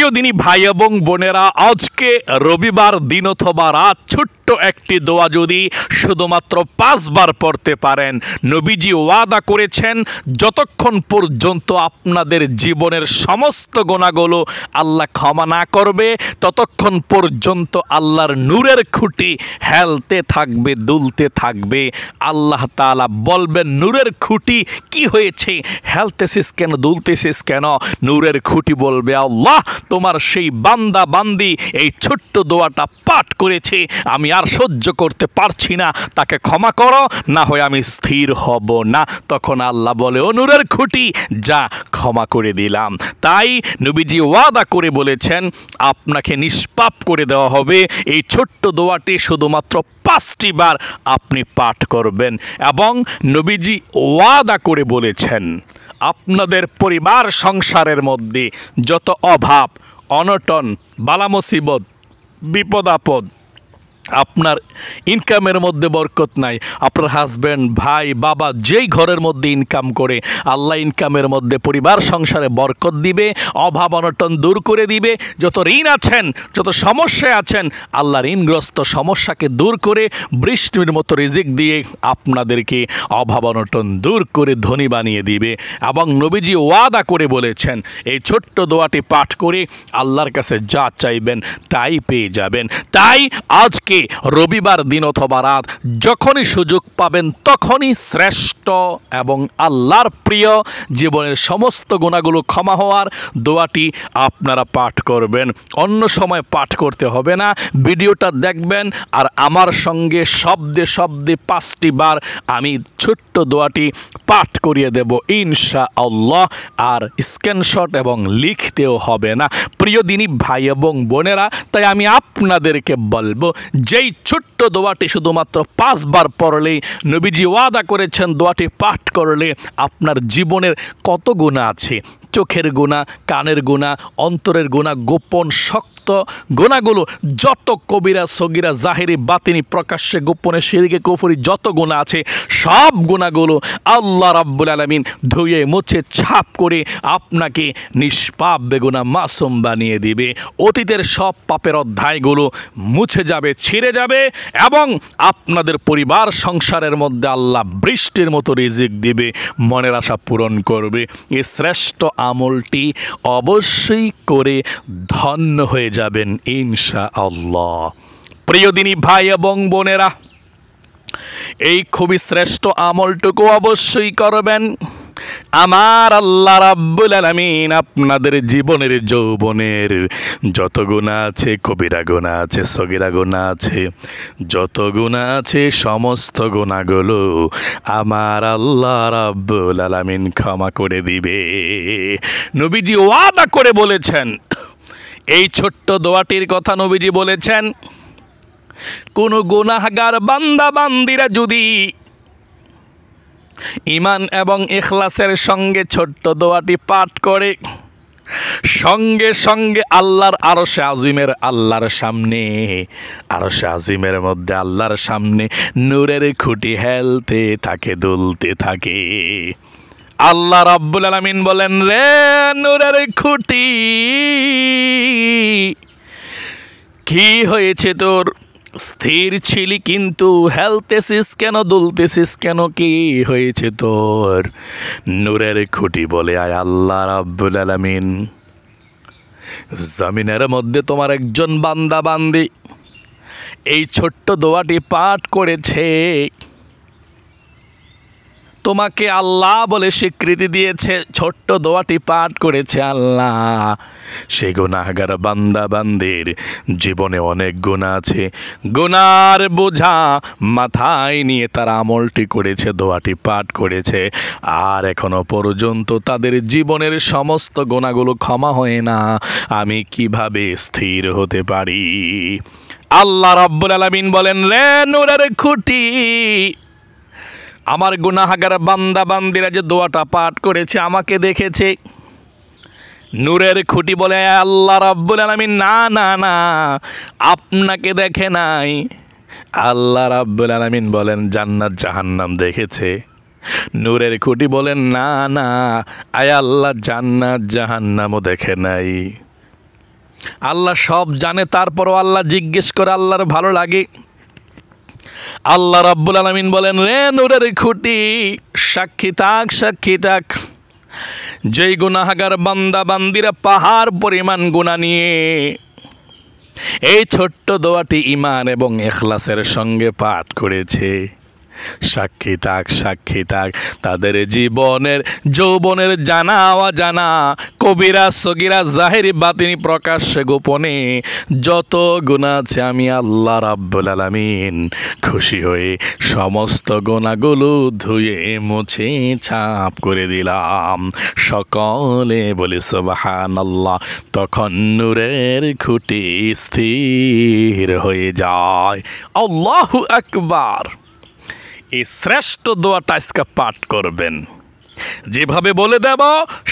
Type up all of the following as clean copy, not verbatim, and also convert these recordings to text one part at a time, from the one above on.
প্রিয় দিনী ভাই এবং বোনেরা, আজকে রবিবার দিন অথবা রাত ছোট্ট একটি দোয়া যদি শুধুমাত্র 5 বার পড়তে পারেন, নবীজি ওয়াদা করেছেন যতক্ষণ পর্যন্ত আপনাদের জীবনের সমস্ত গুনাহগুলো আল্লাহ ক্ষমা না করবে ততক্ষণ পর্যন্ত আল্লাহর নূরের খুঁটি হেলতে থাকবে, দুলতে থাকবে। আল্লাহ তাআলা বলবেন, নূরের খুঁটি কি হয়েছে, হেলতেছিস কেন, দুলতেছিস কেন? নূরের খুঁটি বলবে, আল্লাহ তোমার সেই বান্দা বান্দি এই ছোট্ট দোয়াটা পাঠ করেছে, আমি আর সহ্য করতে পারছি না, তাকে ক্ষমা করো, না হয় আমি স্থির হব না। তখন আল্লাহ বলে, ও নূরের খুঁটি, যা ক্ষমা করে দিলাম। তাই নবীজি ওয়াদা করে বলেছেন আপনাকে নিষ্পাপ করে দেওয়া হবে। এই ছোট্ট দোয়াটি শুধুমাত্র 5টি বার আপনি পাঠ করবেন। এবং নবীজি ওয়াদা করে বলেছেন আপনাদের পরিবার সংসারের মধ্যে যত অভাব অনটন বালা মুসিবত বিপদ আপদ, আপনার ইনকামের মধ্যে বরকত নাই, আপনার হাজব্যান্ড ভাই বাবা যেই ঘরের মধ্যে ইনকাম করে আল্লাহ ইনকামের মধ্যে পরিবার সংসারে বরকত দিবে, অভাব অনটন দূর করে দিবে। যত ঋণ আছেন, যত সমস্যায় আছেন, আল্লাহ ঋণগ্রস্ত সমস্যাকে দূর করে বৃষ্টির মতো রিজিক দিয়ে আপনাদেরকে অভাব অনটন দূর করে ধনী বানিয়ে দিবে। এবং নবীজি ওয়াদা করে বলেছেন এই ছোট্ট দোয়াটি পাঠ করে আল্লাহর কাছে যা চাইবেন তাই পেয়ে যাবেন। তাই আজকে রবিবার দিন অথবা রাত যখনই সুযোগ পাবেন তখনই শ্রেষ্ঠ এবং আল্লাহর প্রিয় জীবনের সমস্ত গুনাহগুলো ক্ষমা হওয়ার দোয়াটি আপনারা পাঠ করবেন। অন্য সময় পাঠ করতে হবে না, ভিডিওটা দেখবেন আর আমার সঙ্গে শব্দে শব্দে 5টি বার আমি ছোট্ট দোয়াটি পাঠ করিয়ে দেব ইনশাআল্লাহ। আর স্ক্রিনশট এবং লিখতেও হবে না। প্রিয় দিনী ভাই এবং বোনেরা, তাই আমি আপনাদেরকে বলবো যেই ছোট্ট দোয়াটি শুধুমাত্র 5 বার পড়লেই নবীজি ওয়াদা করেছেন দোয়াটি পাঠ করলে আপনার জীবনের কত গুনাহ আছে, চোখের গুনাহ, কানের গুনাহ, অন্তরের গুনাহ, গোপন শক্ত গুনাহগুলো যত কবিরা সগীরা জাহিরি বাতিনি প্রকাশ্যে গোপনে শিরকে কুফরি যত গুনাহ আছে সব গুনাহগুলো আল্লাহ রাব্বুল আলামিন ধুয়ে মুছে ছাপ করে আপনাকে নিষ্পাপ বেগুনাহ মাসুম বানিয়ে দিবে। অতীতের সব পাপের অধ্যায়গুলো মুছে যাবে, ছিঁড়ে যাবে এবং আপনাদের পরিবার সংসারের মধ্যে আল্লাহ বৃষ্টির মতো রিজিক দিবে, মনের আশা পূরণ করবে। এই শ্রেষ্ঠ আমলটি অবশ্যই করে ধন্য হয়ে যাবেন ইনশাআল্লাহ। প্রিয় দিনী ভাই এবং বোনেরা, এই খুবই শ্রেষ্ঠ আমলটুকু অবশ্যই করবেন। আমার আল্লাহ রাব্বুল আলামিন আপনাদের জীবনের যৌবনের যত গুনাহ আছে, কবিরা গুনাহ আছে, সগীরা গুনাহ আছে, যত গুনাহ আছে সমস্ত গুনাহগুলো আমার আল্লাহ রাব্বুল আলামিন ক্ষমা করে দিবে। নবীজি ওয়াদা করে বলেছেন, এই ছোট্ট দোয়াটির কথা নবীজি বলেছেন কোন গুনাহগার বান্দা বান্দিরা যদি ঈমান এবং ইখলাসের সঙ্গে ছোট্ট দোয়াটি পাঠ করে, সঙ্গে সঙ্গে আল্লাহর আরশে আজিমের আল্লাহর সামনে, আরশে আজিমের মধ্যে আল্লাহর সামনে নূরের খুঁটি হেলতে থাকে, দুলতে থাকে। আল্লাহ রাব্বুল আলামিন বলেন, রে নূরের খুঁটি, কি হয়েছে তোর? স্থির ছিলি কিন্তু হেলতেছিস কেন, দুলতেছিস কেন, কি হয়েছে তোর? নূরের খুঁটি বলে, আয় আল্লাহ রাব্বুল আলামিন, জমিনের মধ্যে তোমার একজন বান্দা বান্দি এই ছোট্ট দোয়াটি পাঠ করেছে, তোমাকে আল্লাহ বলে স্বীকৃতি দিয়েছে, ছোট্ট দোয়াটি পাঠ করেছে আল্লাহ। সে গুনাহগার বান্দা বান্দির জীবনে অনেক গুনাহ আছে, গুনার বোঝা মাথায় নিয়ে তারা আমলটি করেছে, দোয়াটি পাঠ করেছে, আর এখনো পর্যন্ত তাদের জীবনের সমস্ত গুনাহগুলো ক্ষমা হয় না। আমি কিভাবে স্থির হতে পারি? আল্লাহ রাব্বুল আলামিন বলেন, রে নূরের খুঁটি, আমার গুনাহগার বান্দা বান্দিরা যে দোয়াটা পাঠ করেছে আমাকে দেখেছে। নূরের খুঁটি বলে, আল্লাহ রাব্বুল আলামিন, না না না, আপনাকে দেখে নাই। আল্লাহ রাব্বুল আলামিন বলেন, জান্নাত জাহান্নাম দেখেছে। নূরের খুঁটি বলেন, না না, আয় আল্লাহ, জান্নাত জাহান্নামও দেখে নাই। আল্লাহ সব জানে, তারপরও আল্লাহ জিজ্ঞেস করে, আল্লাহর ভালো লাগে। আল্লাহ রাব্বুল আলামিন বলেন, রে নূরের খুঁটি, সাক্ষী থাক, সাক্ষী থাক। যেই গুনাহগার বান্দা বান্দিরা পাহাড় পরিমাণ গুনাহ নিয়ে এই ছোট্ট দোয়াটি ঈমান এবং ইখলাসের সঙ্গে পাঠ করেছে, সাক্ষী থাক, সাক্ষী থাক, তাদের জীবনের যৌবনের জানা অজানা, কবিরা সগীরা, জাহেরি বাতিনি, প্রকাশ্যে গোপনে যত গুনাহ আছে আমি আল্লাহ রাব্বুল আলামিন খুশি হয়ে সমস্ত গুনাহগুলো ধুয়ে মুছে ছাপ করে দিলাম। সকলে বলি সুবহানাল্লাহ। তখন নূরের খুঁটি স্থির হয়ে যায়। আল্লাহু আকবার। এই শ্রেষ্ঠ দোয়াটা আজকে পাঠ করবেন, যেভাবে বলে দেব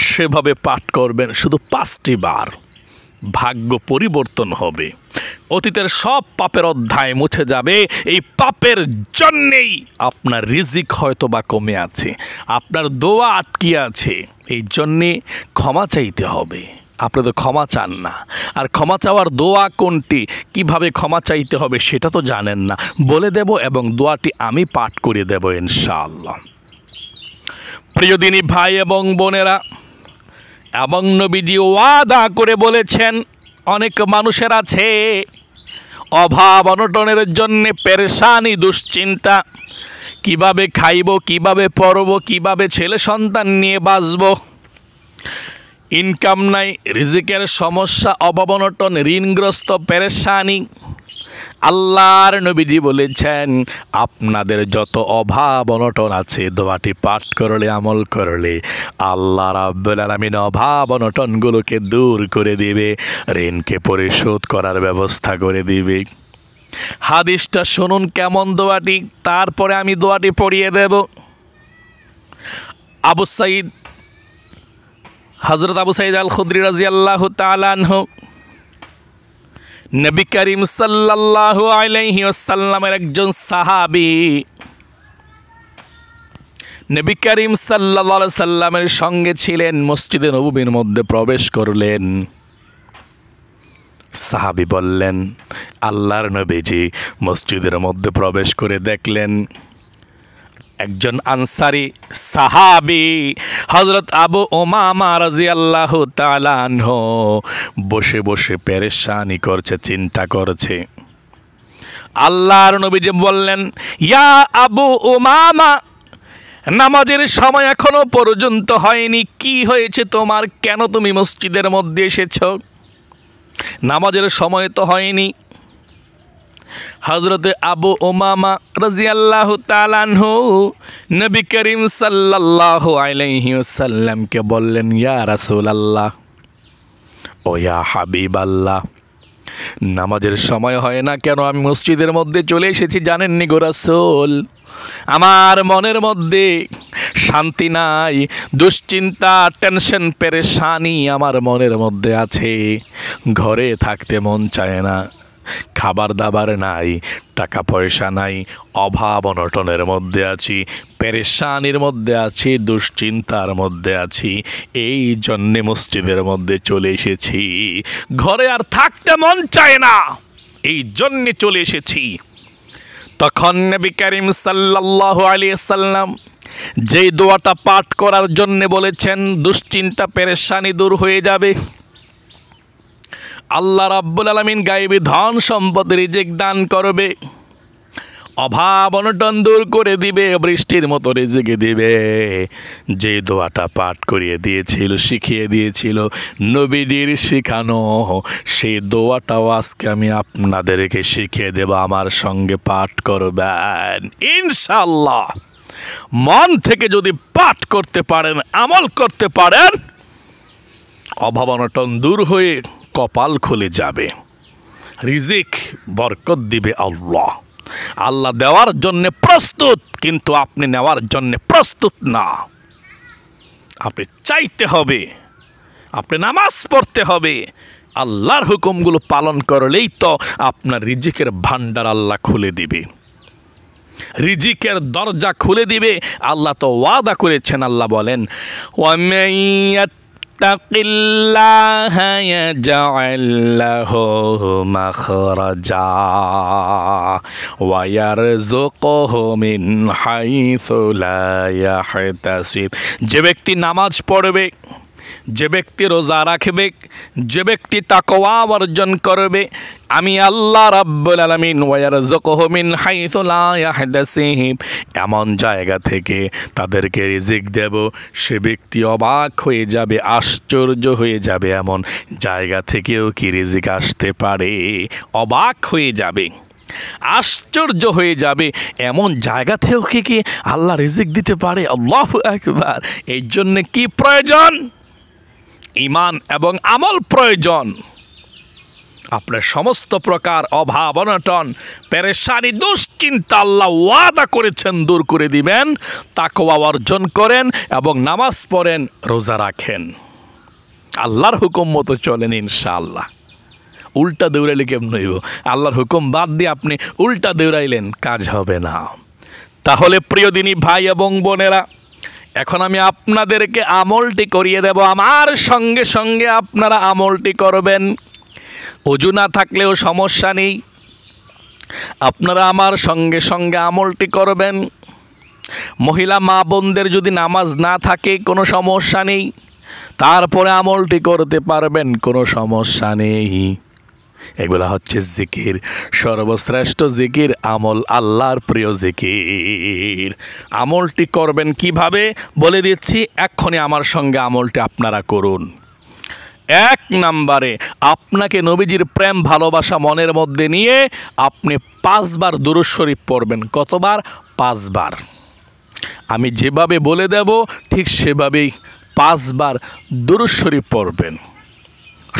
সেভাবে পাঠ করবেন, শুধু 5টি বার। ভাগ্য পরিবর্তন হবে, অতীতের সব পাপের অধ্যায় মুছে যাবে। এই পাপের জন্যেই আপনার রিজিক হয়তো বা কমে আছে, আপনার দোয়া আটকে আছে, এই জন্যে ক্ষমা চাইতে হবে। আপনি তো ক্ষমা চান না, আর ক্ষমা চাওয়ার দোয়া কোনটি, কিভাবে ক্ষমা চাইতে হবে সেটা তো জানেন না। বলে দেব এবং দোয়াটি আমি পাঠ করে দেব ইনশাআল্লাহ। প্রিয় দিনী ভাই এবং বোনেরা, এবং নবীজি ওয়াদা করে বলেছেন, অনেক মানুষের আছে অভাব অনটনের জন্যে পেরেশানি, দুশ্চিন্তা, কিভাবে খাইব, কিভাবে পড়ব, কিভাবে ছেলে সন্তান নিয়ে বাঁচব, ইনকাম নাই, রিজিকের সমস্যা, অভাব অনটন, ঋণগ্রস্ত, পেরেশানি। আল্লাহর নবীজি বলেছেন, আপনাদের যত অভাব অনটন আছে দোয়াটি পাঠ করলে, আমল করলে আল্লাহ রাব্বুল আলামিন অভাব অনটনগুলোকে দূর করে দিবে, ঋণকে পরিশোধ করার ব্যবস্থা করে দিবে। হাদিসটা শুনুন কেমন দোয়াটি, তারপরে আমি দোয়াটি পড়িয়ে দেব। হযরত আবু সাঈদ আল খুদরি রাদিয়াল্লাহু তাআলা আনহু নবী করিম সাল্লাল্লাহু আলাইহি ওয়াসাল্লামের একজন সাহাবী, নবী করিম সাল্লাল্লাহু আলাইহি সাল্লামের সঙ্গে ছিলেন, মসজিদে নববীর মধ্যে প্রবেশ করলেন। সাহাবী বললেন, আল্লাহর নবীজি মসজিদের মধ্যে প্রবেশ করে দেখলেন একজন আনসারী সাহাবী হযরত আবু উমামা রাদিয়াল্লাহু তাআলা আনহু বসে বসে পেরেশানি করছে, চিন্তা করছে। আল্লাহর নবীজি বললেন, ইয়া আবু উমামা, নামাজের সময় এখনো পর্যন্ত হয়নি, কি হয়েছে তোমার, কেন তুমি মসজিদের মধ্যে এসেছো, নামাজের সময় তো হয়নি। হযরত আবু উমামা রাদিয়াল্লাহু তাআলা আনহু নবী করিম সাল্লাল্লাহু আলাইহি ওয়াসাল্লামকে বললেন, ইয়া রাসূলুল্লাহ, ও ইয়া হাবিবাল্লাহ, নামাজের সময় হয় না কেন, আমি মসজিদের মধ্যে চলে এসেছি, জানেননি গো রাসূল, আমার মনের মধ্যে শান্তি নাই, দুশ্চিন্তা, টেনশন, পেরেশানি আমার মনের মধ্যে আছে, ঘরে থাকতে মন চায় না, খাবার দাবার নাই, টাকা পয়সা নাই, অভাব অনটনের মধ্যে আছি, পেরেশানির মধ্যে আছি, দুশ্চিন্তার মধ্যে আছি, এই জন্যে মসজিদের মধ্যে চলে এসেছি, ঘরে আর থাকতে মন চায় না, এই জন্যে চলে এসেছি। তখন নবী করিম সাল্লাল্লাহু আলাইহি সাল্লাম যেই দোয়াটা পাঠ করার জন্য বলেছেন, দুশ্চিন্তা পেরেশানি দূর হয়ে যাবে, আল্লাহ রাব্বুল আলামিন গায়েবী ধন সম্পদ রিজিক দান করবে, অভাব অনটন দূর করে দিবে, বৃষ্টির মতো রিজিক দিবে, যে দোয়াটা পাঠ করিয়ে দিয়েছিল, শিখিয়ে দিয়েছিল নবীজির শিখানো, সেই দোয়াটাও আজকে আমি আপনাদেরকে শিখিয়ে দেব, আমার সঙ্গে পাঠ করবেন ইনশাআল্লাহ। মন থেকে যদি পাঠ করতে পারেন, আমল করতে পারেন, অভাব অনটন দূর হয়ে কপাল খুলে যাবে, রিজিক বরকত দিবে আল্লাহ। আল্লাহ দেওয়ার জন্য প্রস্তুত, কিন্তু আপনি নেওয়ার জন্য প্রস্তুত না। আপনি চাইতে হবে, আপনি নামাজ পড়তে হবে, আল্লাহর হুকুমগুলো পালন করলেই তো আপনার রিজিকের ভান্ডার আল্লাহ খুলে দিবে, রিজিকের দরজা খুলে দিবে। আল্লাহ তো ওয়াদা করেছেন, আল্লাহ বলেন, ইয়াত্তাকিল্লাহা ইয়াজআল লাহু মাখরাজা ওয়া ইয়ারযুকুহু মিন হাইসু লা ইয়াহতাসিব। যে ব্যক্তি নামাজ পড়বে, যে ব্যক্তি রোজা রাখবে, যে ব্যক্তি তাকওয়া অর্জন করবে, আমি আল্লাহ রাব্বুল আলামিন ওয়া ইয়ারযুকুহু মিন হাইসু লা ইয়াহতাসিব, এমন জায়গা থেকে তাদেরকে রিজিক দেব, সে ব্যক্তি অবাক হয়ে যাবে, আশ্চর্য হয়ে যাবে, এমন জায়গা থেকেও কি রিজিক আসতে পারে? অবাক হয়ে যাবে, আশ্চর্য হয়ে যাবে, এমন জায়গা থেকেও কি আল্লাহ রিজিক দিতে পারে। আল্লাহু আকবার। এই জন্য কি প্রয়োজন? ঈমান এবং আমল প্রয়োজন। আপনার সমস্ত প্রকার অভাব অনটন পেরেশানি দুশ্চিন্তা আল্লাহ ওয়াদা করেছেন দূর করে দিবেন। তাকওয়া অর্জন করেন এবং নামাজ পড়েন, রোজা রাখেন, আল্লাহর হুকুম মতো চলেন, ইনশাআল্লাহ। উল্টা দৌড়াইলে কেমন হইব? আল্লাহর হুকুম বাদ দিয়ে আপনি উল্টা দৌড়াইলেন, কাজ হবে না। তাহলে প্রিয় দিনী ভাই এবং বোনেরা, এখন আমি আপনাদেরকে আমলটি করিয়ে দেব, আমার সঙ্গে সঙ্গে আপনারা আমলটি করবেন। ওযু না থাকলেও সমস্যা নেই, আপনারা আমার সঙ্গে সঙ্গে আমলটি করবেন। মহিলা মা বোনদের যদি নামাজ না থাকে কোনো সমস্যা নেই, তারপরে আমলটি করতে পারবেন, কোনো সমস্যা নেই। এগুলা হচ্ছে জিকির, সর্বশ্রেষ্ঠ জিকির আমল, আল্লাহর প্রিয় জিকির। আমলটি করবেন কিভাবে বলে দিচ্ছি, এক্ষুনি আমার সঙ্গে আমলটি আপনারা করুন। 1 নম্বরে আপনাকে নবীজির প্রেম ভালোবাসা মনের মধ্যে নিয়ে আপনি 5 বার দুরূদ শরীফ পড়বেন। কতবার? 5 বার। আমি যেভাবে বলে দেব ঠিক সেভাবেই 5 বার দুরূদ শরীফ পড়বেন।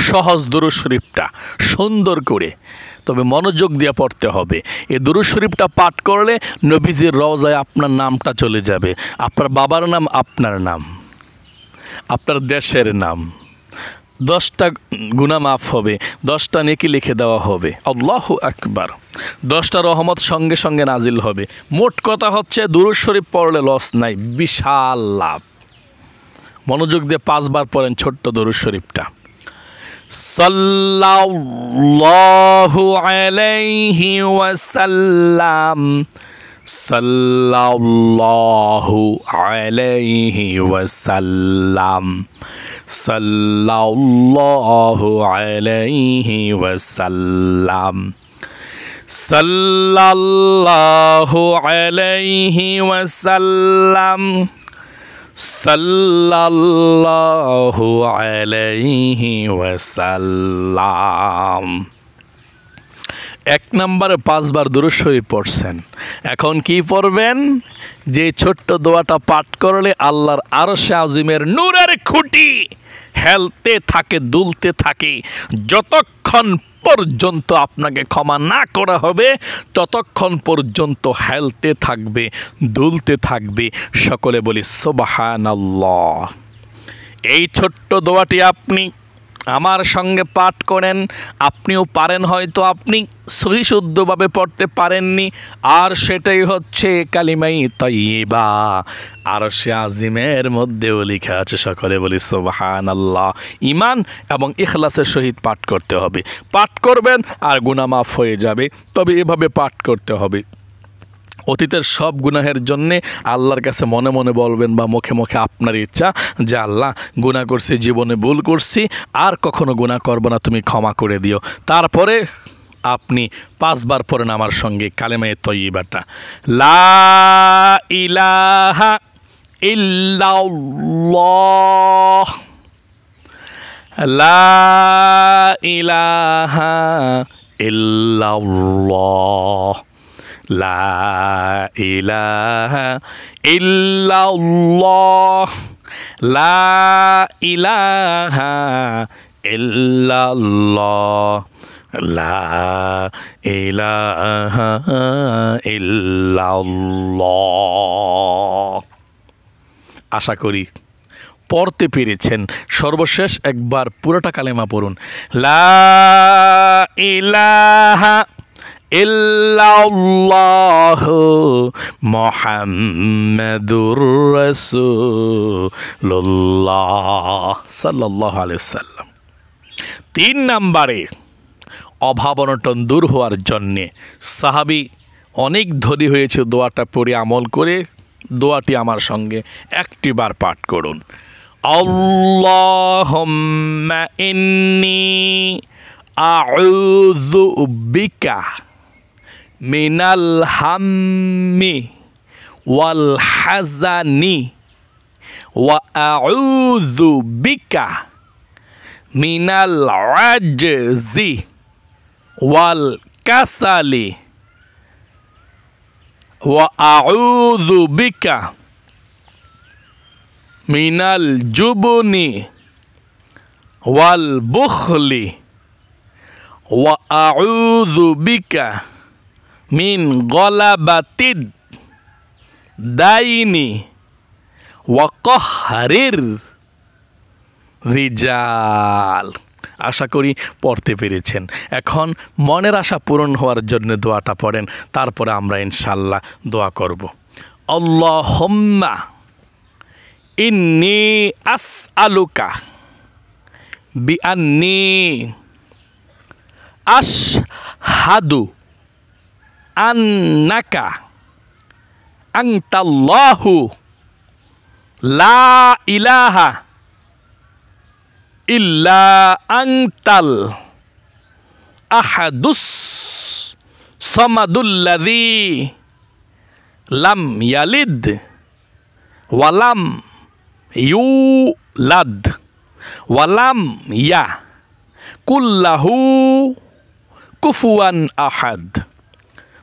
সহজ দুরূদ শরীফটা সুন্দর করে, তবে মনোযোগ দিয়ে পড়তে হবে। এই দুরূদ শরীফটা পাঠ করলে নবীজির রওজায় আপনার নামটা চলে যাবে, আপনার বাবার নাম, আপনার নাম, আপনার দেশের নাম, 10টা গুনাহ মাফ হবে, 10টা নেকি লিখে দেওয়া হবে। আল্লাহু আকবার। 10টা রহমত সঙ্গে সঙ্গে নাজিল হবে। মোট কথা হচ্ছে দুরূদ শরীফ পড়লে লস নাই, বিশাল লাভ। মনোযোগ দিয়ে 5 বার পড়েন ছোট্ট দুরূদ শরীফটা। সাল্লাল্লাহু আলাইহি ওয়াসাল্লাম, সাল্লাল্লাহু আলাইহি ওয়াসাল্লাম, সাল্লাল্লাহু আলাইহি ওয়াসাল্লাম, সাল্লাল্লাহু আলাইহি ওয়াসাল্লাম, সাল্লাল্লাহু আলাইহি ওয়াসাল্লাম। 1 নম্বরে 5 বার দুরূদ শরীফ পড়ছেন। এখন কি পড়বেন? যে ছোট্ট দোয়াটা পাঠ করলে আল্লাহর আরশে আজিমের নূরের খুঁটি হেলতে থাকে, দুলতে থাকে। যতক্ষণ পর্যন্ত আপনাকে ক্ষমা না করা হবে ততক্ষণ পর্যন্ত হেলতে থাকবে, দুলতে থাকবে। সকলে বলি সুবহানাল্লাহ। এই ছোট্ট দোয়াটি আপনি আমার সঙ্গে পাঠ করেন। আপনিও পারেন, হয়তো আপনি সহি শুদ্ধভাবে পড়তে পারেননি, আর সেটাই হচ্ছে কালিমাই তাইয়্যিবা, আরশে আজিমের মধ্যেও লেখা আছে। সকলে বলি সুবহানাল্লাহ। ঈমান এবং ইখলাসের সহিত পাঠ করতে হবে। পাঠ করবেন আর গুনাহ মাফ হয়ে যাবে, তবে এভাবে পাঠ করতে হবে। অতীতের সব গুনাহের জন্যে আল্লাহর কাছে মনে মনে বলবেন বা মুখে মুখে আপনার ইচ্ছা যে আল্লাহ গুনাহ করছি, জীবনে ভুল করছি, আর কখনো গুনাহ করব না, তুমি ক্ষমা করে দিও। তারপরে আপনি 5 বার পড়েন আমার সঙ্গে কালেমায়ে তয়্যিবাটা, লা ইলাহা ইল্লাল্লাহ, লা ইলাহা ইল্লাল্লাহ, লা ইলাহা ইল্লাল্লাহ, লা ইলাহা ইল্লাল্লাহ, লা ইলাহা ইল্লাল্লাহ। আশা করি পড়তে পেরেছেন। সর্বশেষ একবার পুরোটা কালেমা পড়ুন, লা ইলাহা ইল্লাল্লাহু মুহাম্মাদুর রাসূলুল্লাহ সাল্লাল্লাহু আলাইহি ওয়াসাল্লাম। 3 নম্বরে অভাব অনটন দূর হওয়ার জন্যে সাহাবী অনেক ধনী হয়েছে, দোয়াটা পড়ে আমল করে দোয়াটি আমার সঙ্গে একটিবার পাঠ করুন। আল্লাহুম্মা ইন্নী আউযু বিকা মিনাল হাম্মি ওয়াল হাজানি ওয়া আউযু বিকা মিনাল আজজি ওয়াল কাসালি ওয়া আউযু বিকা মিনাল জুবনি ওয়াল বুখলি ওয়া আউযু বিকা মিন গলাবাতিদ দাইনি ওয়া কহরির রিজাল। আশা করি পড়তে পেরেছেন। এখন মনের আশা পূরণ হওয়ার জন্য দোয়াটা পড়েন, তারপরে আমরা ইনশাআল্লাহ দোয়া করব। আল্লাহুম্মা ইন্নী আসআলুকা বিআন্নী আশহাদু আন্নাকা আনতাল্লাহু লা ইলাহা ইল্লা আনতাল আহাদুস সামাদুল্লাযী লাম ইয়ালিদ ওয়ালাম ইউলাদ ওয়ালাম ইয়াকুল্লাহু কুফুয়ান আহাদ।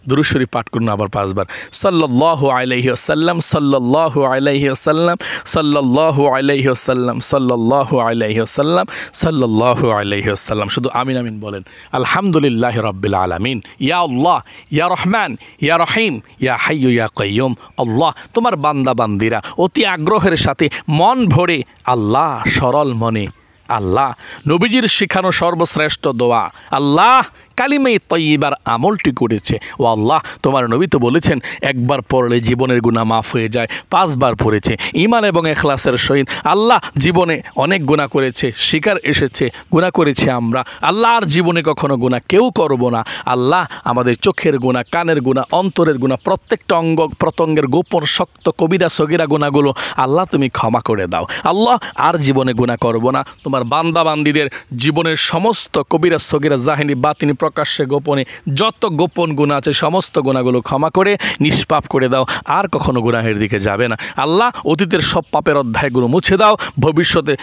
দুরূদ শরীফ পাঠ করুন আবার 5 বার। সাল্লাল্লাহু আলাইহি ওয়াসাল্লাম, সাল্লাল্লাহু আলাইহি ওয়াসাল্লাম, সাল্লাল্লাহু আলাইহি ওয়াসাল্লাম, সাল্লাল্লাহু আলাইহি ওয়াসাল্লাম, সাল্লাল্লাহু আলাইহি ওয়াসাল্লাম। শুধু আমিন আমিন বলেন। আলহামদুলিল্লাহি রাব্বিল আলামিন। ইয়া আল্লাহ, ইয়া রহমান, ইয়া রহিম, ইয়া হাইয়্যু ইয়া কাইয়্যুম। আল্লাহ, তোমার বান্দা বান্দিরা অতি আগ্রহের সাথে মন ভরে আল্লাহ সরল মনে আল্লাহ নবীজির শেখানো সর্বশ্রেষ্ঠ দোয়া আল্লাহ কালিমে তয়্যিবার আমলটি করেছে। ও আল্লাহ, তোমার নবী তো বলেছেন একবার পড়লে জীবনের গুনাহ মাফ হয়ে যায়, 5 বার পড়েছে ঈমান এবং ইখলাসের সহিত। আল্লাহ জীবনে অনেক গুনাহ করেছে, শিকার এসেছে, গুনাহ করেছে আমরা। আল্লাহ আর জীবনে কখনো গুনাহ কেউ করব না। আল্লাহ আমাদের চোখের গুনাহ, কানের গুনাহ, অন্তরের গুনাহ, প্রত্যেকটা অঙ্গ প্রত্যঙ্গের গোপন শক্ত কবিরা সগীরা গুনাহগুলো আল্লাহ তুমি ক্ষমা করে দাও। আল্লাহ আর জীবনে গুনাহ করব না। তোমার বান্দা বান্দীদের জীবনের সমস্ত কবিরা সগীরা জাহিনী বাতিনি প্রকাশ্যে গোপনে যত গোপন গুনাহ আছে সমস্ত গুনাহগুলো ক্ষমা করে নিষ্পাপ করে দাও। আর কখনো গুনাহের দিকে যাবে না। আল্লাহ অতীতের সব পাপের অধ্যায়গুলো মুছে দাও। ভবিষ্যতে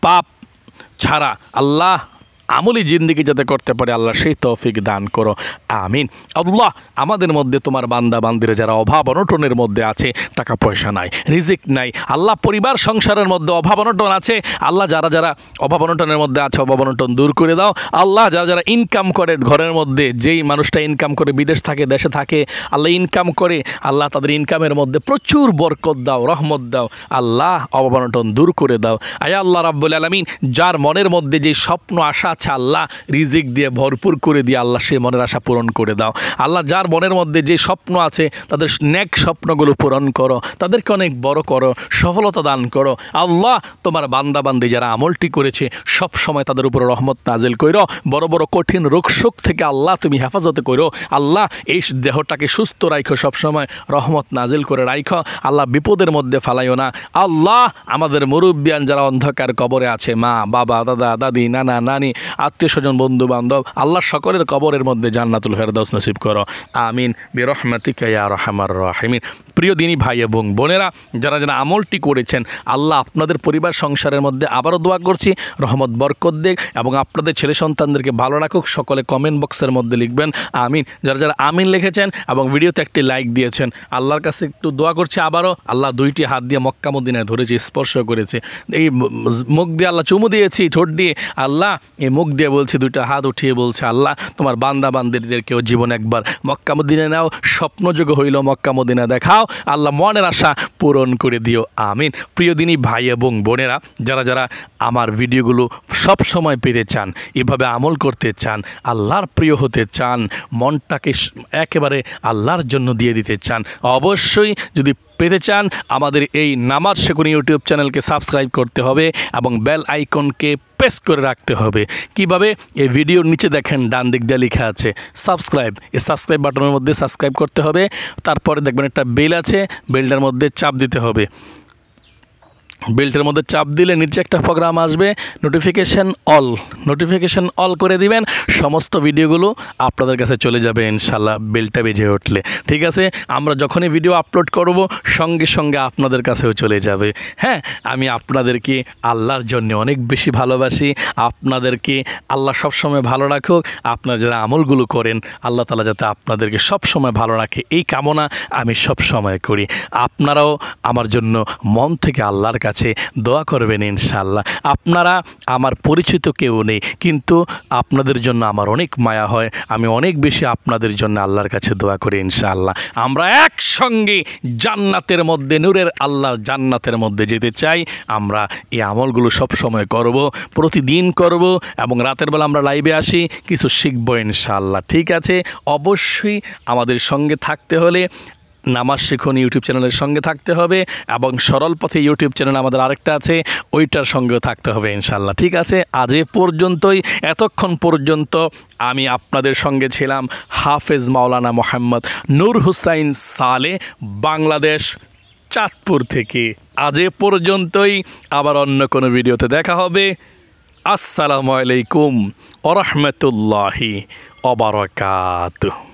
পাপ ছাড়া আল্লাহ আমলি জিন্দিগি যাতে করতে পারে আল্লাহ সেই তৌফিক দান করো, আমিন। আল্লাহ আমাদের মধ্যে তোমার বান্দা বান্দিরা যারা অভাব অনটনের মধ্যে আছে, টাকা পয়সা নাই, রিজিক নাই, আল্লাহ পরিবার সংসারের মধ্যে অভাব অনটন আছে, আল্লাহ যারা যারা অভাব অনটনের মধ্যে আছে অভাব অনটন দূর করে দাও। আল্লাহ যারা যারা ইনকাম করে ঘরের মধ্যে, যেই মানুষটা ইনকাম করে বিদেশ থাকে দেশে থাকে, আল্লাহ ইনকাম করে, আল্লাহ তাদের ইনকামের মধ্যে প্রচুর বরকত দাও, রহমত দাও। আল্লাহ অভাব অনটন দূর করে দাও। আয়া আল্লাহ রাব্বুল আলামিন, যার মনের মধ্যে যে স্বপ্ন আশা আছে আল্লাহ রিজিক দিয়ে ভরপুর করে দিয়ে আল্লাহ সেই মনের আশা পূরণ করে দাও। আল্লাহ যার মনের মধ্যে যে স্বপ্ন আছে তাদের নেক স্বপ্নগুলো পূরণ করো, তাদেরকে অনেক বড় করো, সফলতা দান করো। আল্লাহ তোমার বান্দা বান্দি যারা আমলটি করেছে সব সময় তাদের উপর রহমত নাজিল করো। বড় বড় কঠিন রোগ শোক থেকে আল্লাহ তুমি হেফাজতে করো। আল্লাহ এই দেহটাকে সুস্থ রাখো, সবসময় রহমত নাজিল করে রাখো। আল্লাহ বিপদের মধ্যে ফালাইও না। আল্লাহ আমাদের মুরব্বিয়ান যারা অন্ধকার কবরে আছে, মা বাবা দাদা দাদি নানা নানি আত্মীয় স্বজন বন্ধু বান্ধব, আল্লাহ সকলের কবরের মধ্যে জান্নাতুল ফেরদাউস নসিব করো, আমিন বিরহমাতিকা ইয়া আরহামার রাহিমিন। প্রিয় দিনী ভাই এবং বোনেরা, যারা যারা আমলটি করেছেন আল্লাহ আপনাদের পরিবার সংসারের মধ্যে আবারও দোয়া করছি রহমত বরকত দেখ এবং আপনাদের ছেলে সন্তানদেরকে ভালো রাখুক। সকলে কমেন্ট বক্সের মধ্যে লিখবেন আমিন। যারা যারা আমিন লিখেছেন এবং ভিডিওতে একটি লাইক দিয়েছেন, আল্লাহর কাছে একটু দোয়া করছি আবারও। আল্লাহ 2টি হাত দিয়ে মক্কা মদিনায় ধরেছি, স্পর্শ করেছে, এই মুখ দিয়ে আল্লাহ চুমু দিয়েছি, ঠোঁট দিয়ে আল্লাহ এই মুখ দিয়ে বলছি, দুইটা হাত উঠিয়ে বলছে, আল্লাহ তোমার বান্দা বান্দিদেরকেও জীবন একবার মক্কা মদিনা নাও, স্বপ্নযোগ্য হইল মক্কা মদিনা দেখাও, আল্লাহ মনের আশা পূরণ করে দিও, আমিন। প্রিয় দিনী ভাই এবং বোনেরা, যারা যারা আমার ভিডিওগুলো সব সময় পেতে চান, এভাবে আমল করতে চান, আল্লাহর প্রিয় হতে চান, মনটাকে একেবারে আল্লাহর জন্য দিয়ে দিতে চান, অবশ্যই যদি পেতে চান আমাদের এই নামাজ শেখুন ইউটিউব চ্যানেলকে সাবস্ক্রাইব করতে হবে এবং বেল আইকনকে প্রেস করে রাখতে হবে। কিভাবে? এই ভিডিওর নিচে দেখেন ডান দিক দিয়ে লেখা আছে সাবস্ক্রাইব, এই সাবস্ক্রাইব বাটনের মধ্যে সাবস্ক্রাইব করতে হবে। তারপরে দেখবেন একটা বেল আছে, বেলটার মধ্যে চাপ দিতে হবে। বেলটার মধ্যে চাপ দিলে নিচে একটা প্রোগ্রাম আসবে, নোটিফিকেশন অল করে দিবেন, সমস্ত ভিডিওগুলো আপনাদের কাছে চলে যাবে ইনশাল্লাহ বেলটা বেজে উঠলে। ঠিক আছে, আমরা যখনই ভিডিও আপলোড করব সঙ্গে সঙ্গে আপনাদের কাছেও চলে যাবে। হ্যাঁ, আমি আপনাদেরকে আল্লাহর জন্য অনেক বেশি ভালোবাসি, আপনাদেরকে আল্লাহ সবসময় ভালো রাখুক। আপনারা যারা আমলগুলো করেন আল্লাহ তাআলা যাতে আপনাদেরকে সবসময় ভালো রাখে, এই কামনা আমি সব সময় করি। আপনারাও আমার জন্য মন থেকে আল্লাহর কাছে দোয়া করবেন ইনশাআল্লাহ। আপনারা আমার পরিচিত কেউ নেই, কিন্তু আপনাদের জন্য আমার অনেক মায়া হয়, আমি অনেক বেশি আপনাদের জন্য আল্লাহর কাছে দোয়া করি ইনশাআল্লাহ। আমরা একসঙ্গে জান্নাতের মধ্যে, নূরের আল্লাহর জান্নাতের মধ্যে যেতে চাই। আমরা এই আমলগুলো সব সময় করব, প্রতিদিন করব, এবং রাতের বেলা আমরা লাইভে আসি, কিছু শিখবো ইনশাআল্লাহ। ঠিক আছে, অবশ্যই আমাদের সঙ্গে থাকতে হলে নামাজ শিখুন ইউটিউব চ্যানেলের সঙ্গে থাকতে হবে, এবং সরল পথে ইউটিউব চ্যানেল আমাদের আরেকটা আছে, ওইটার সঙ্গেও থাকতে হবে ইনশাআল্লাহ। ঠিক আছে, আজ এ পর্যন্তই। এতক্ষণ পর্যন্ত আমি আপনাদের সঙ্গে ছিলাম হাফেজ মাওলানা মোহাম্মদ নূর হুসাইন সালে, বাংলাদেশ, চাঁদপুর থেকে। আজ এ পর্যন্তই, আবার অন্য কোনো ভিডিওতে দেখা হবে। আসসালামু আলাইকুম ওয়া রাহমাতুল্লাহি ওয়া বারাকাতুহু।